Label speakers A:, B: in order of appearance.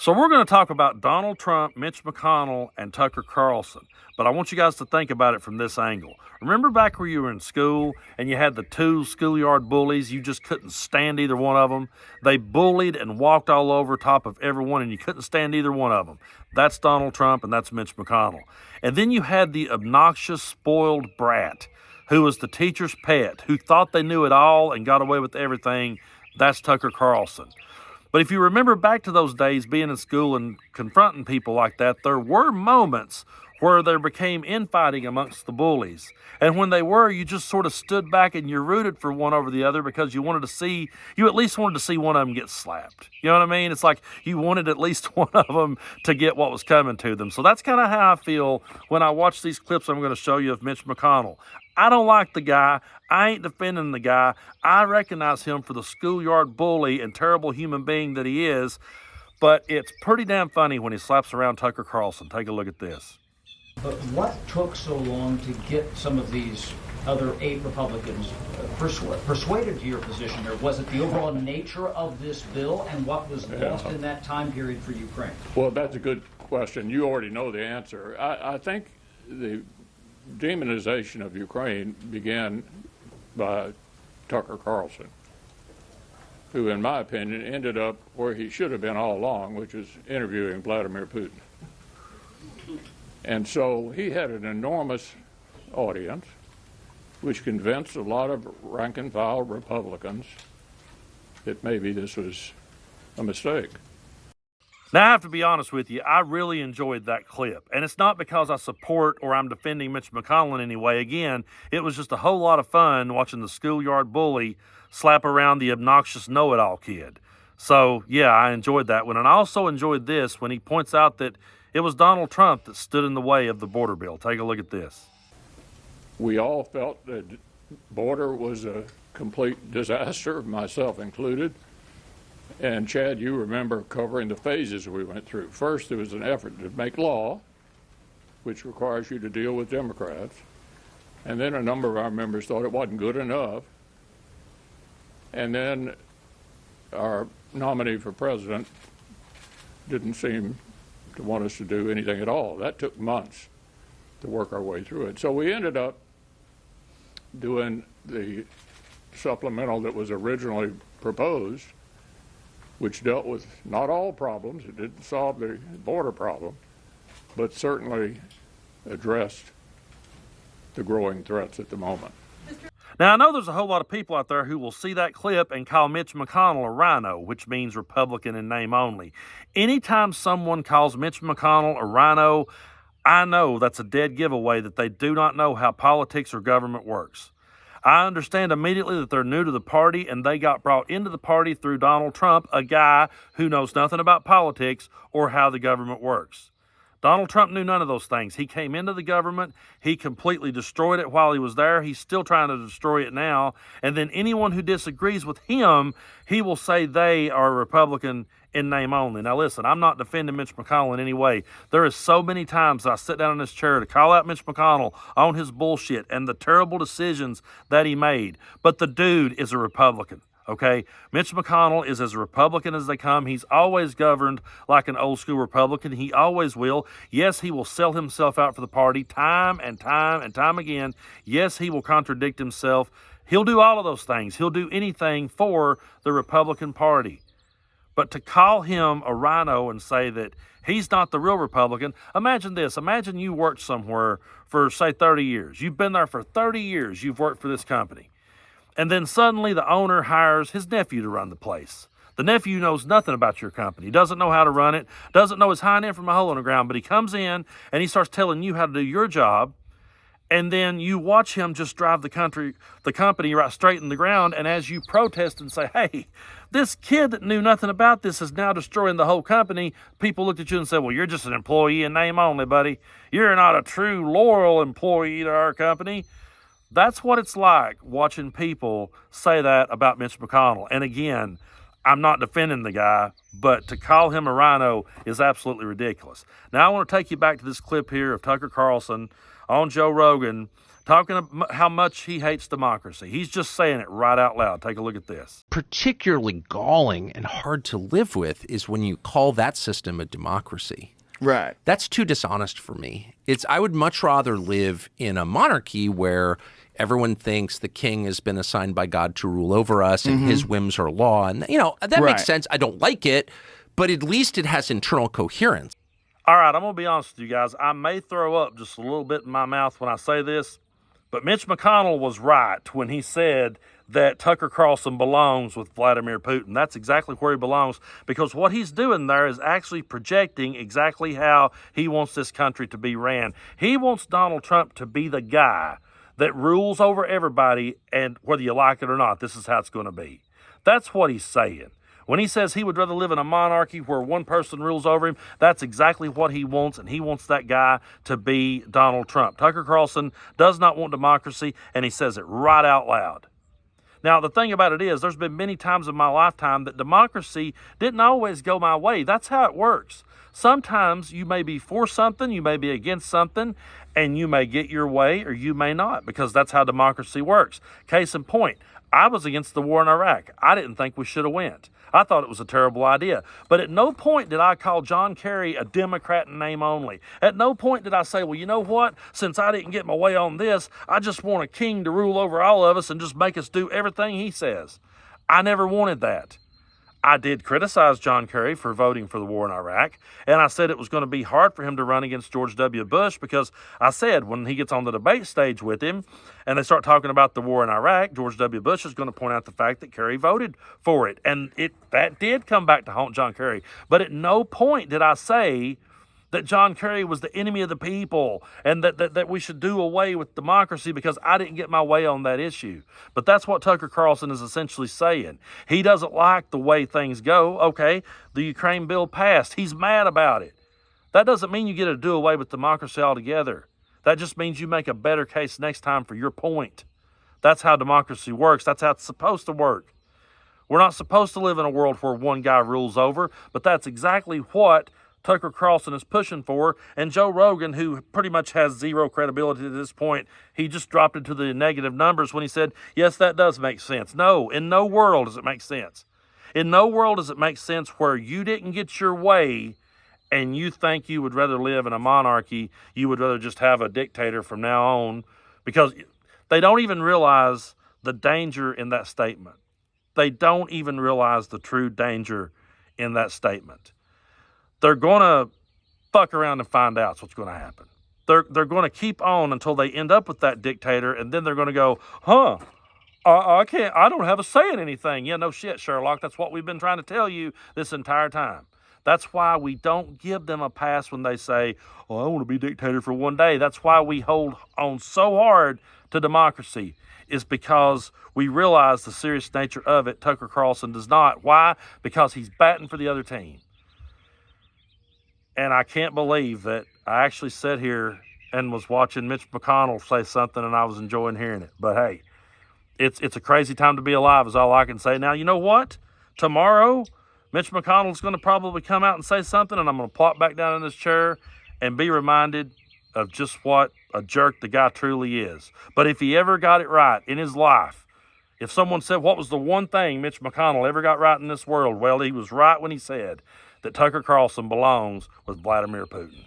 A: So we're going to talk about Donald Trump, Mitch McConnell, and Tucker Carlson. But I want you guys to think about it from this angle. Remember back where you were in school and you had the two schoolyard bullies? You just couldn't stand either one of them. They bullied and walked all over top of everyone and you couldn't stand either one of them. That's Donald Trump and that's Mitch McConnell. And then you had the obnoxious, spoiled brat who was the teacher's pet, who thought they knew it all and got away with everything. That's Tucker Carlson. But if you remember back to those days being in school and confronting people like that, there were moments where there became infighting amongst the bullies. And when they were, you just sort of stood back and you rooted for one over the other because you at least wanted to see one of them get slapped. You know what I mean? It's like you wanted at least one of them to get what was coming to them. So that's kind of how I feel when I watch these clips I'm going to show you of Mitch McConnell. I don't like the guy. I ain't defending the guy. I recognize him for the schoolyard bully and terrible human being that he is, but it's pretty damn funny when he slaps around Tucker Carlson. Take a look at this.
B: But what took so long to get some of these other 8 Republicans persuaded to your position here? Was it the overall nature of this bill and what was lost in that time period for Ukraine?
C: Well, that's a good question. You already know the answer. I think the demonization of Ukraine began by Tucker Carlson, who, in my opinion, ended up where he should have been all along, which is interviewing Vladimir Putin. And so he had an enormous audience, which convinced a lot of rank-and-file Republicans that maybe this was a mistake.
A: Now, I have to be honest with you, I really enjoyed that clip. And it's not because I support or I'm defending Mitch McConnell in any way. Again, it was just a whole lot of fun watching the schoolyard bully slap around the obnoxious know-it-all kid. So, yeah, I enjoyed that one. And I also enjoyed this when he points out that it was Donald Trump that stood in the way of the border bill. Take a look at this.
C: We all felt that the border was a complete disaster, myself included. And Chad, you remember covering the phases we went through. First, there was an effort to make law, which requires you to deal with Democrats. And then a number of our members thought it wasn't good enough. And then our nominee for president didn't seem to want us to do anything at all. That took months to work our way through it. So we ended up doing the supplemental that was originally proposed, which dealt with not all problems. It didn't solve the border problem, but certainly addressed the growing threats at the moment.
A: Now, I know there's a whole lot of people out there who will see that clip and call Mitch McConnell a rhino, which means Republican in name only. Anytime someone calls Mitch McConnell a rhino, I know that's a dead giveaway that they do not know how politics or government works. I understand immediately that they're new to the party and they got brought into the party through Donald Trump, a guy who knows nothing about politics or how the government works. Donald Trump knew none of those things. He came into the government. He completely destroyed it while he was there. He's still trying to destroy it now. And then anyone who disagrees with him, he will say they are a Republican in name only. Now listen, I'm not defending Mitch McConnell in any way. There is so many times I sit down in this chair to call out Mitch McConnell on his bullshit and the terrible decisions that he made. But the dude is a Republican. Okay, Mitch McConnell is as Republican as they come. He's always governed like an old school Republican. He always will. Yes, he will sell himself out for the party time and time and time again. Yes, he will contradict himself. He'll do all of those things. He'll do anything for the Republican Party. But to call him a rhino and say that he's not the real Republican, imagine this. Imagine you worked somewhere for, say, 30 years. You've been there for 30 years. You've worked for this company. And then suddenly the owner hires his nephew to run the place. The nephew knows nothing about your company, doesn't know how to run it, doesn't know his hind end from a hole in the ground, but he comes in and he starts telling you how to do your job. And then you watch him just drive the company right straight in the ground. And as you protest and say, hey, this kid that knew nothing about this is now destroying the whole company, people looked at you and said, well, you're just an employee in name only, buddy. You're not a true loyal employee to our company. That's what it's like watching people say that about Mitch McConnell. And again, I'm not defending the guy, but to call him a rhino is absolutely ridiculous. Now, I want to take you back to this clip here of Tucker Carlson on Joe Rogan talking about how much he hates democracy. He's just saying it right out loud. Take a look at this.
D: Particularly galling and hard to live with is when you call that system a democracy.
E: Right.
D: That's too dishonest for me. I would much rather live in a monarchy where everyone thinks the king has been assigned by God to rule over us and his whims are law. And, that makes sense. I don't like it, but at least it has internal coherence.
A: All right, I'm going to be honest with you guys. I may throw up just a little bit in my mouth when I say this, but Mitch McConnell was right when he said that Tucker Carlson belongs with Vladimir Putin. That's exactly where he belongs, because what he's doing there is actually projecting exactly how he wants this country to be ran. He wants Donald Trump to be the guy that rules over everybody, and whether you like it or not, this is how it's going to be. That's what he's saying. When he says he would rather live in a monarchy where one person rules over him, that's exactly what he wants, and he wants that guy to be Donald Trump. Tucker Carlson does not want democracy, and he says it right out loud. Now, the thing about it is, there's been many times in my lifetime that democracy didn't always go my way. That's how it works. Sometimes you may be for something, you may be against something, and you may get your way or you may not, because that's how democracy works. Case in point, I was against the war in Iraq. I didn't think we should have went. I thought it was a terrible idea. But at no point did I call John Kerry a Democrat in name only. At no point did I say, well, you know what? Since I didn't get my way on this, I just want a king to rule over all of us and just make us do everything he says. I never wanted that. I did criticize John Kerry for voting for the war in Iraq, and I said it was going to be hard for him to run against George W. Bush, because I said when he gets on the debate stage with him and they start talking about the war in Iraq, George W. Bush is going to point out the fact that Kerry voted for it, and that did come back to haunt John Kerry. But at no point did I say that John Kerry was the enemy of the people and that we should do away with democracy because I didn't get my way on that issue. But that's what Tucker Carlson is essentially saying. He doesn't like the way things go. Okay, the Ukraine bill passed. He's mad about it. That doesn't mean you get to do away with democracy altogether. That just means you make a better case next time for your point. That's how democracy works. That's how it's supposed to work. We're not supposed to live in a world where one guy rules over, but that's exactly what Tucker Carlson is pushing for, and Joe Rogan, who pretty much has zero credibility at this point, he just dropped into the negative numbers when he said, yes, that does make sense. No, in no world does it make sense. In no world does it make sense where you didn't get your way and you think you would rather live in a monarchy, you would rather just have a dictator from now on, because they don't even realize the danger in that statement. They don't even realize the true danger in that statement. They're going to fuck around and find out what's going to happen. They're going to keep on until they end up with that dictator, and then they're going to go, I don't have a say in anything. Yeah, no shit, Sherlock. That's what we've been trying to tell you this entire time. That's why we don't give them a pass when they say, I want to be dictator for one day. That's why we hold on so hard to democracy, is because we realize the serious nature of it. Tucker Carlson does not. Why? Because he's batting for the other team. And I can't believe that I actually sat here and was watching Mitch McConnell say something and I was enjoying hearing it. But hey, it's a crazy time to be alive is all I can say. Now, you know what? Tomorrow, Mitch McConnell's going to probably come out and say something, and I'm going to plop back down in this chair and be reminded of just what a jerk the guy truly is. But if he ever got it right in his life, if someone said what was the one thing Mitch McConnell ever got right in this world, well, he was right when he said that Tucker Carlson belongs with Vladimir Putin.